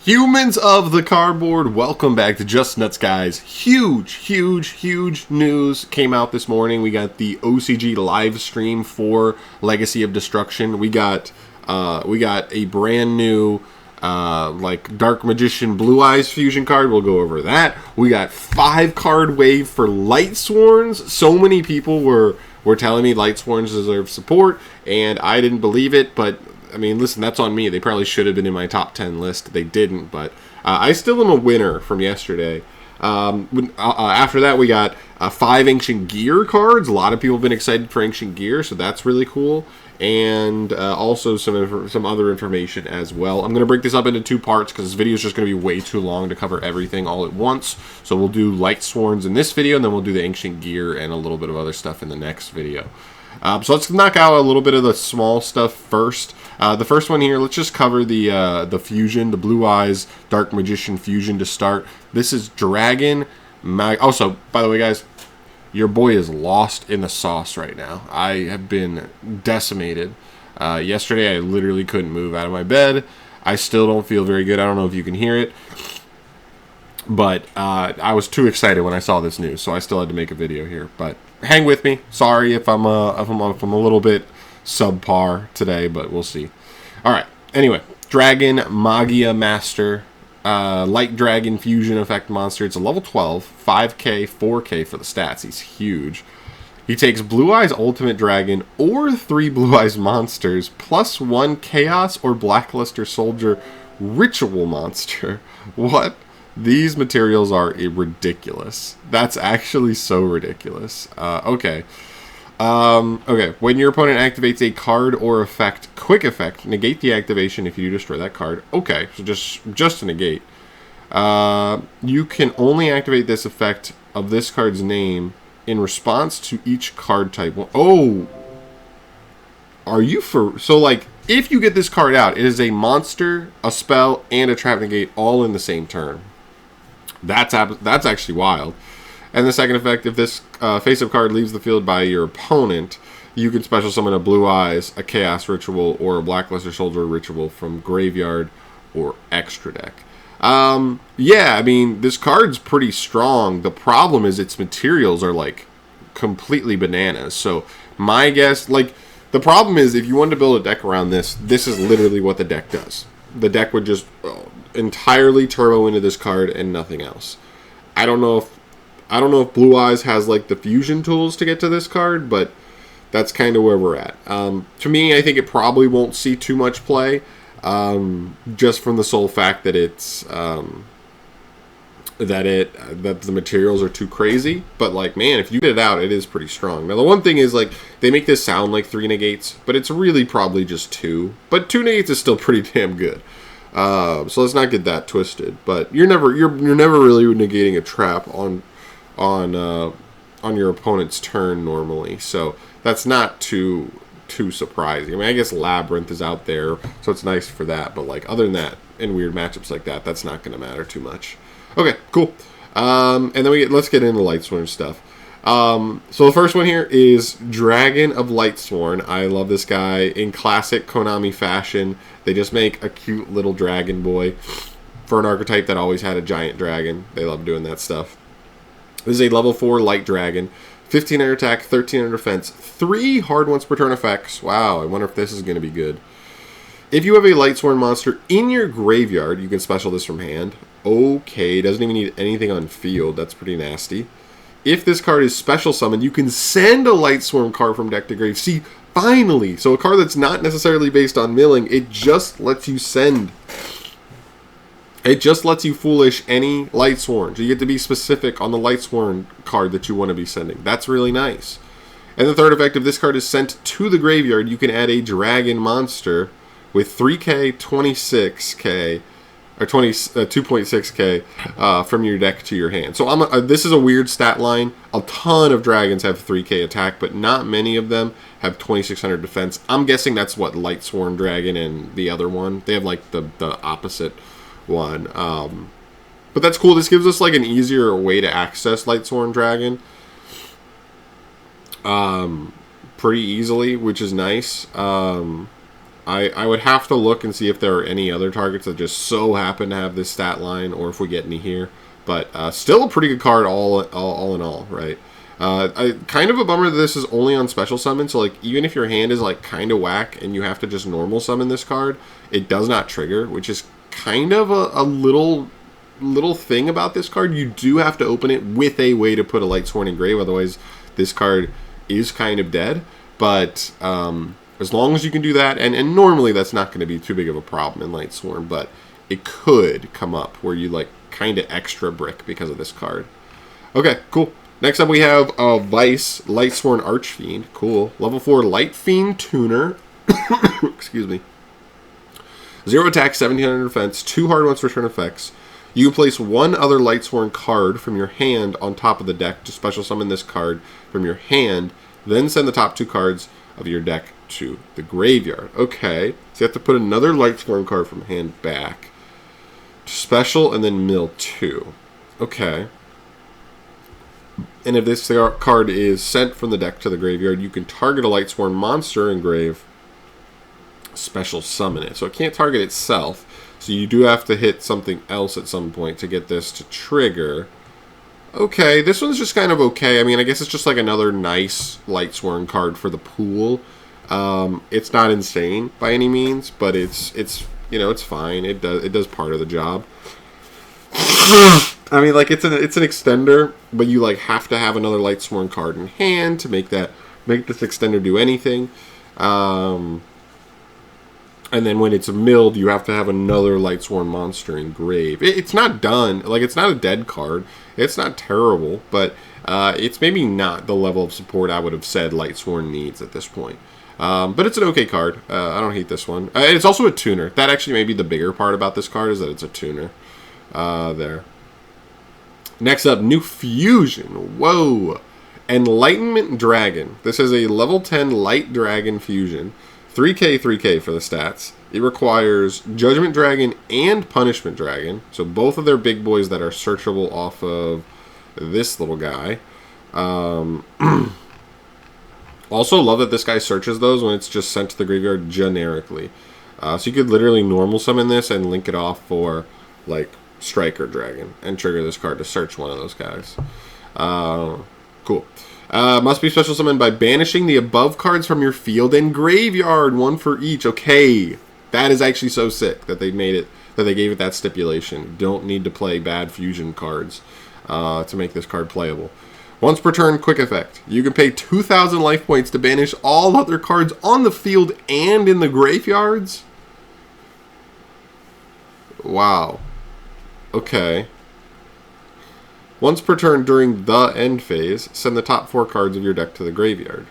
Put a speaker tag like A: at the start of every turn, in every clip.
A: Humans of the Cardboard, welcome back to Just Nuts, guys. Huge news came out this morning. We got the OCG live stream for Legacy of Destruction. We got a brand new like Dark Magician Blue Eyes fusion card. We'll go over that. We got 5-card wave for LIGHTSWORNs. So many people were telling me LIGHTSWORNs deserve support, and I didn't believe it, but I mean, listen, that's on me. They probably should have been in my top 10 list. They didn't, but I still am a winner from yesterday. After that, we got 5 Ancient Gear cards. A lot of people have been excited for Ancient Gear, so that's really cool. And also some other information as well. I'm going to break this up into 2 parts because this video is just going to be way too long to cover everything all at once. So we'll do LIGHTSWORNs in this video, and then we'll do the Ancient Gear and a little bit of other stuff in the next video. So let's knock out a little bit of the small stuff first. The first one here, let's just cover the fusion, the Blue Eyes Dark Magician fusion to start. This is Dragon Also, by the way, guys, your boy is lost in the sauce right now. I have been decimated. Yesterday, I literally couldn't move out of my bed. I still don't feel very good. I don't know if you can hear it. But I was too excited when I saw this news, so I still had to make a video here. But hang with me. Sorry if I'm a little bit subpar today, but we'll see. All right. Anyway, Dragon Magia Master, Light Dragon Fusion Effect Monster. It's a level 12, 5k, 4k for the stats. He's huge. He takes Blue Eyes Ultimate Dragon or 3 Blue Eyes monsters plus 1 Chaos or Blackluster Soldier Ritual Monster. What? These materials are ridiculous. That's actually so ridiculous. Okay. Okay. When your opponent activates a card or effect, quick effect, negate the activation if you destroy that card. Okay, so just to negate. You can only activate this effect of this card's name in response to each card type. Oh! Are you for... So, like, if you get this card out, it is a monster, a spell, and a trap negate all in the same turn. That's actually wild. And the second effect, if this face-up card leaves the field by your opponent, you can special summon a Blue Eyes, a Chaos Ritual, or a Blackluster Soldier Ritual from Graveyard or Extra Deck. Yeah, I mean, this card's pretty strong. The problem is its materials are, like, completely bananas. So, my guess, like, the problem is if you wanted to build a deck around this, this is literally what the deck does. The deck would just entirely turbo into this card and nothing else. I don't know if Blue Eyes has like the fusion tools to get to this card, but that's kind of where we're at. To me, I think it probably won't see too much play, just from the sole fact that it's that the materials are too crazy. But like, man, if you get it out, it is pretty strong. Now the one thing is, like, they make this sound like 3 negates, but it's really probably just 2. But 2 negates is still pretty damn good. So let's not get that twisted. But you're never really negating a trap on your opponent's turn normally. So that's not too surprising. I mean, I guess Labyrinth is out there, so it's nice for that. But like, other than that, in weird matchups like that, that's not going to matter too much. Okay, cool. And then let's get into LIGHTSWORN stuff. So the first one here is Dragon of LIGHTSWORN. I love this guy. In classic Konami fashion, they just make a cute little dragon boy for an archetype that always had a giant dragon. They love doing that stuff. This is a level 4 light dragon. 1500 attack, 1300 defense, 3 hard ones per turn effects. Wow, I wonder if this is going to be good. If you have a LIGHTSWORN monster in your graveyard, you can special this from hand. Okay, doesn't even need anything on field. That's pretty nasty. If this card is special summoned, you can send a LIGHTSWORN card from deck to grave. See, finally! So a card that's not necessarily based on milling, it just lets you send. It just lets you foolish any LIGHTSWORN. So you get to be specific on the LIGHTSWORN card that you want to be sending. That's really nice. And the third effect, if this card is sent to the graveyard, you can add a dragon monster with 3k, 26k, or 2.6k from your deck to your hand. So this is a weird stat line. A ton of dragons have 3k attack, but not many of them have 2600 defense. I'm guessing that's what LIGHTSWORN Dragon and the other one. They have like the opposite one. But that's cool. This gives us like an easier way to access LIGHTSWORN Dragon pretty easily, which is nice. I would have to look and see if there are any other targets that just so happen to have this stat line, or if we get any here. But still a pretty good card all in all, right? Kind of a bummer that this is only on special summon, so like even if your hand is like kind of whack and you have to just normal summon this card, it does not trigger, which is kind of a little thing about this card. You do have to open it with a way to put a LIGHTSWORN in grave, otherwise this card is kind of dead. But as long as you can do that, and normally that's not going to be too big of a problem in LIGHTSWORN, but it could come up where you like kind of extra brick because of this card. Okay, cool. Next up we have Vice, LIGHTSWORN Archfiend. Cool. Level 4 Light Fiend Tuner. Excuse me. 0 attack, 1700 defense, 2 hard once return effects. You can place one other LIGHTSWORN card from your hand on top of the deck to special summon this card from your hand, then send the top 2 cards of your deck to the graveyard. Okay, so you have to put another LIGHTSWORN card from hand back to special and then mill 2. Okay. And if this card is sent from the deck to the graveyard, you can target a LIGHTSWORN monster in grave, special summon it. So it can't target itself, so you do have to hit something else at some point to get this to trigger. Okay, this one's just kind of okay. I mean, I guess it's just like another nice LIGHTSWORN card for the pool. It's not insane by any means, but it's you know, it's fine. It does part of the job. I mean, like it's an extender, but you like have to have another LIGHTSWORN card in hand to make this extender do anything. And then when it's milled, you have to have another LIGHTSWORN monster in grave. It's not done. Like, it's not a dead card. It's not terrible, but it's maybe not the level of support I would have said LIGHTSWORN needs at this point. But it's an okay card. I don't hate this one. It's also a tuner. That actually may be the bigger part about this card, is that it's a tuner. There. Next up, new fusion. Whoa. Enlightenment Dragon. This is a level 10 Light Dragon fusion. 3k, 3k for the stats. It requires Judgment Dragon and Punishment Dragon. So both of their big boys that are searchable off of this little guy. Also love that this guy searches those when it's just sent to the graveyard generically. So you could literally normal summon this and link it off for like Striker Dragon and trigger this card to search one of those guys. Cool. Must be special summoned by banishing the above cards from your field and graveyard, one for each. Okay, that is actually so sick that they made it, that they gave it that stipulation. Don't need to play bad fusion cards to make this card playable. Once per turn, quick effect. You can pay 2,000 life points to banish all other cards on the field and in the graveyards. Wow. Okay. Once per turn during the end phase, send the top 4 cards of your deck to the graveyard.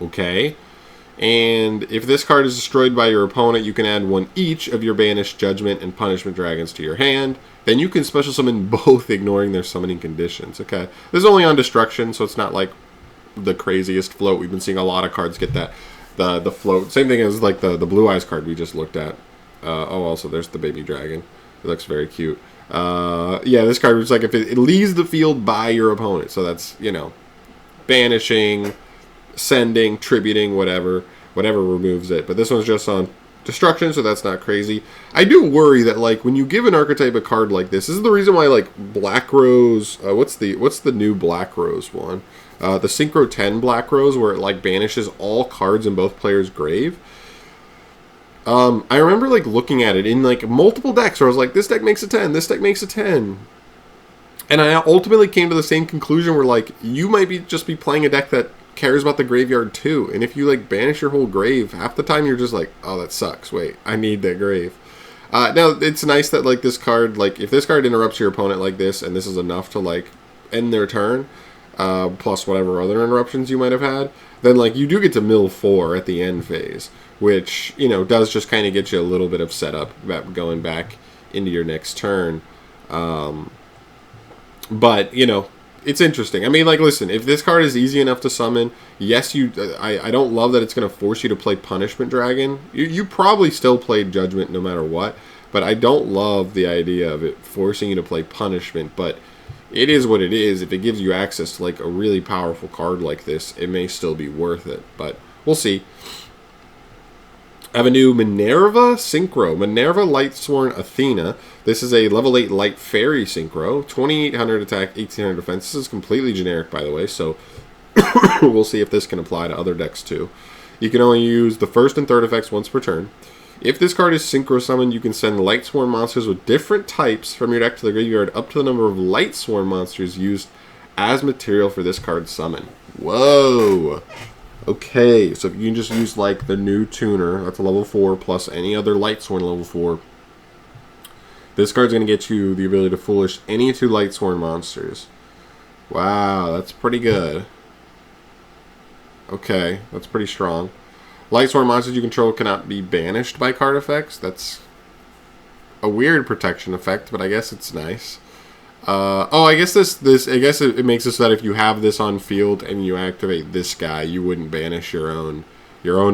A: Okay. And if this card is destroyed by your opponent, you can add one each of your banished Judgment and Punishment Dragons to your hand. Then you can special summon both, ignoring their summoning conditions. Okay. This is only on destruction, so it's not like the craziest float. We've been seeing a lot of cards get that. The float. Same thing as like the Blue Eyes card we just looked at. Oh, also there's the baby dragon. It looks very cute. Yeah, this card was like if it leaves the field by your opponent. So that's, you know, banishing, sending, tributing, whatever removes it. But this one's just on destruction, so that's not crazy. I do worry that like when you give an archetype a card like this is the reason why like Black Rose, what's the new Black Rose one? The Synchro 10 Black Rose, where it like banishes all cards in both players' grave. I remember like looking at it in like multiple decks where I was like, this deck makes a 10, this deck makes a 10. And I ultimately came to the same conclusion where like you might just be playing a deck that cares about the graveyard too. And if you like banish your whole grave, half the time you're just like, oh, that sucks. Wait, I need that grave. Now it's nice that like this card, like if this card interrupts your opponent like this, and this is enough to like end their turn, plus whatever other interruptions you might have had, then like you do get to mill 4 at the end phase, which, you know, does just kind of get you a little bit of setup going back into your next turn. But, you know, it's interesting. I mean, like, listen, if this card is easy enough to summon, yes, I don't love that it's going to force you to play Punishment Dragon. You probably still played Judgment no matter what, but I don't love the idea of it forcing you to play Punishment, but it is what it is. If it gives you access to, like, a really powerful card like this, it may still be worth it, but we'll see. I have a new Minerva Synchro. Minerva Lightsworn Athena. This is a level 8 Light Fairy Synchro. 2800 attack, 1800 defense. This is completely generic, by the way, so we'll see if this can apply to other decks too. You can only use the first and third effects once per turn. If this card is Synchro Summoned, you can send Lightsworn monsters with different types from your deck to the graveyard up to the number of Lightsworn monsters used as material for this card's summon. Whoa! Okay, so if you can just use like the new tuner, that's a level 4, plus any other Lightsworn level 4. This card's going to get you the ability to Foolish any 2 Lightsworn monsters. Wow, that's pretty good. Okay, that's pretty strong. Lightsworn monsters you control cannot be banished by card effects. That's a weird protection effect, but I guess it's nice. Oh, I guess it makes it so that if you have this on field and you activate this guy, you wouldn't banish your own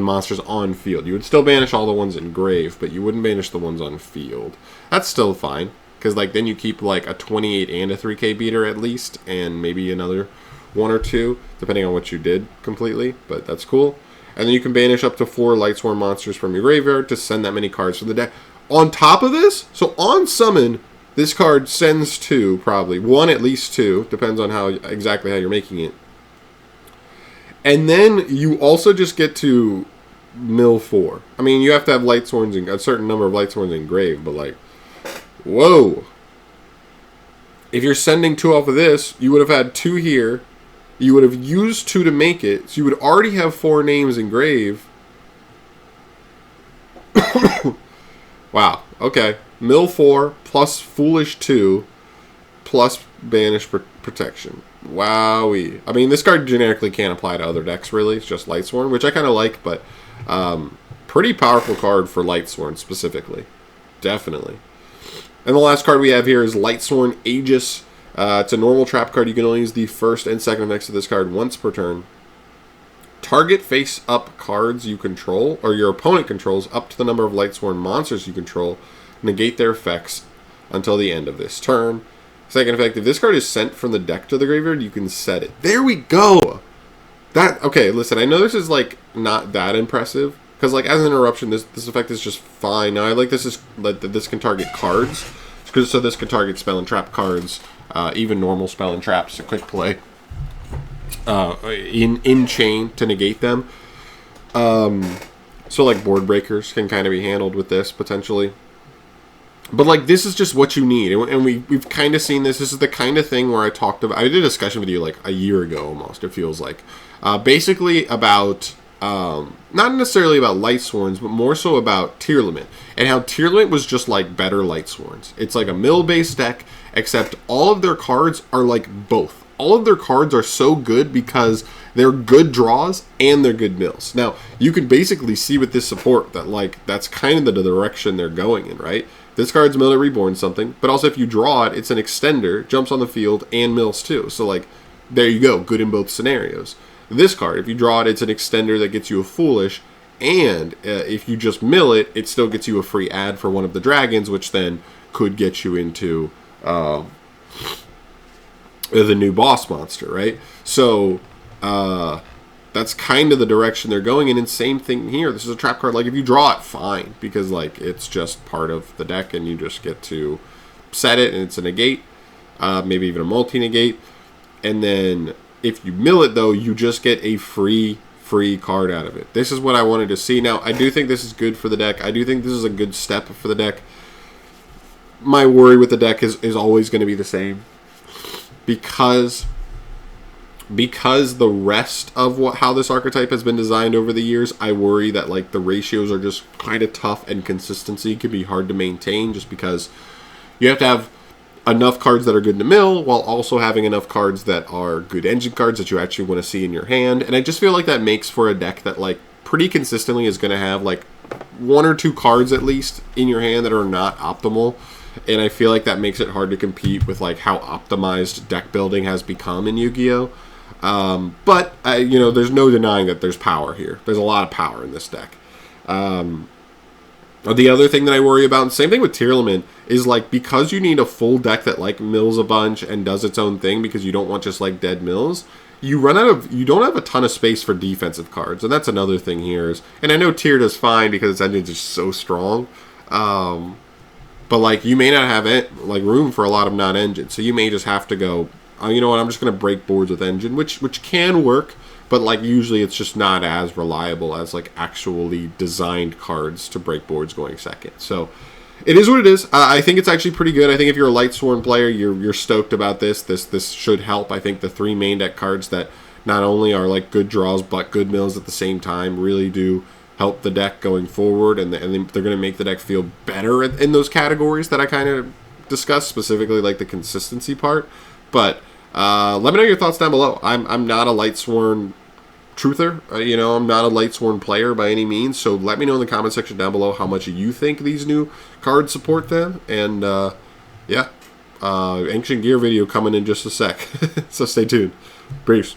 A: monsters on field. You would still banish all the ones in grave, but you wouldn't banish the ones on field. That's still fine, because like then you keep like a 28 and a 3k beater at least, and maybe another 1 or 2, depending on what you did completely, but that's cool. And then you can banish up to 4 Lightsworn monsters from your graveyard to send that many cards from the deck. On top of this, so on summon, this card sends 2, probably. 1, at least 2, depends on exactly how you're making it. And then you also just get to mill 4. I mean, you have to have Lightsworns, a certain number of Lightsworns engraved, but like, whoa. If you're sending 2 off of this, you would have had 2 here. You would have used 2 to make it, so you would already have 4 names engraved. Wow, okay. Mill 4, plus Foolish 2, plus Banish Protection. Wowee. I mean, this card generically can't apply to other decks, really. It's just Lightsworn, which I kind of like, but pretty powerful card for Lightsworn specifically. Definitely. And the last card we have here is Lightsworn Aegis. It's a normal trap card. You can only use the first and second effects of this card once per turn. Target face-up cards you control, or your opponent controls, up to the number of Lightsworn monsters you control. Negate their effects until the end of this turn. Second effect, if this card is sent from the deck to the graveyard, you can set it. There we go! Okay, listen, I know this is, like, not that impressive, because, like, as an interruption, this effect is just fine. Now, I like this this can target cards, so this can target spell and trap cards, even normal spell and traps, a quick play, in chain to negate them. So, like, board breakers can kind of be handled with this, potentially. But, like, this is just what you need. And we've kind of seen this. This is the kind of thing where I did a discussion with you, like, a year ago, almost, it feels like. Basically about, not necessarily about Lightsworns, but more so about Tier Limit. And how Tier Limit was just, like, better Lightsworns. It's like a mill-based deck, except all of their cards are, like, both. All of their cards are so good because they're good draws and they're good mills. Now, you can basically see with this support that, like, that's kind of the direction they're going in, right? This card's Mill It Reborn something, but also if you draw it, it's an extender, jumps on the field, and mills too. So, like, there you go, good in both scenarios. This card, if you draw it, it's an extender that gets you a Foolish, and if you just mill it, it still gets you a free ad for one of the dragons, which then could get you into the new boss monster, right? So, that's kind of the direction they're going in, and same thing here. This is a trap card. Like, if you draw it, fine, because, like, it's just part of the deck, and you just get to set it, and it's a negate, maybe even a multi-negate, and then if you mill it, though, you just get a free card out of it. This is what I wanted to see. Now, I do think this is good for the deck. I do think this is a good step for the deck. My worry with the deck is always going to be the same, because the rest of how this archetype has been designed over the years, I worry that, like, the ratios are just kind of tough, and consistency can be hard to maintain, just because you have to have enough cards that are good to mill while also having enough cards that are good engine cards that you actually want to see in your hand. And I just feel like that makes for a deck that, like, pretty consistently is going to have, like, 1 or 2 cards at least in your hand that are not optimal. And I feel like that makes it hard to compete with, like, how optimized deck building has become in Yu-Gi-Oh! But you know, there's no denying that there's power here. There's a lot of power in this deck. The other thing that I worry about, and same thing with Tier Limit, is, like, because you need a full deck that, like, mills a bunch and does its own thing, because you don't want just, like, dead mills, you don't have a ton of space for defensive cards, and that's another thing here. And I know Tier does fine because its engines are so strong, but like you may not have room for a lot of non-engines, so you may just have to go. You know what? I'm just going to break boards with engine, which can work, but like usually it's just not as reliable as like actually designed cards to break boards going second. So it is what it is. I think it's actually pretty good. I think if you're a LIGHTSWORN player, you're stoked about this. This should help. I think the 3 main deck cards that not only are like good draws but good mills at the same time really do help the deck going forward, and they're going to make the deck feel better in those categories that I kind of discussed, specifically like the consistency part. But let me know your thoughts down below. I'm not a LIGHTSWORN truther. I'm not a LIGHTSWORN player by any means, so let me know in the comment section down below how much you think these new cards support them. And yeah, Ancient Gear video coming in just a sec. So stay tuned. Peace.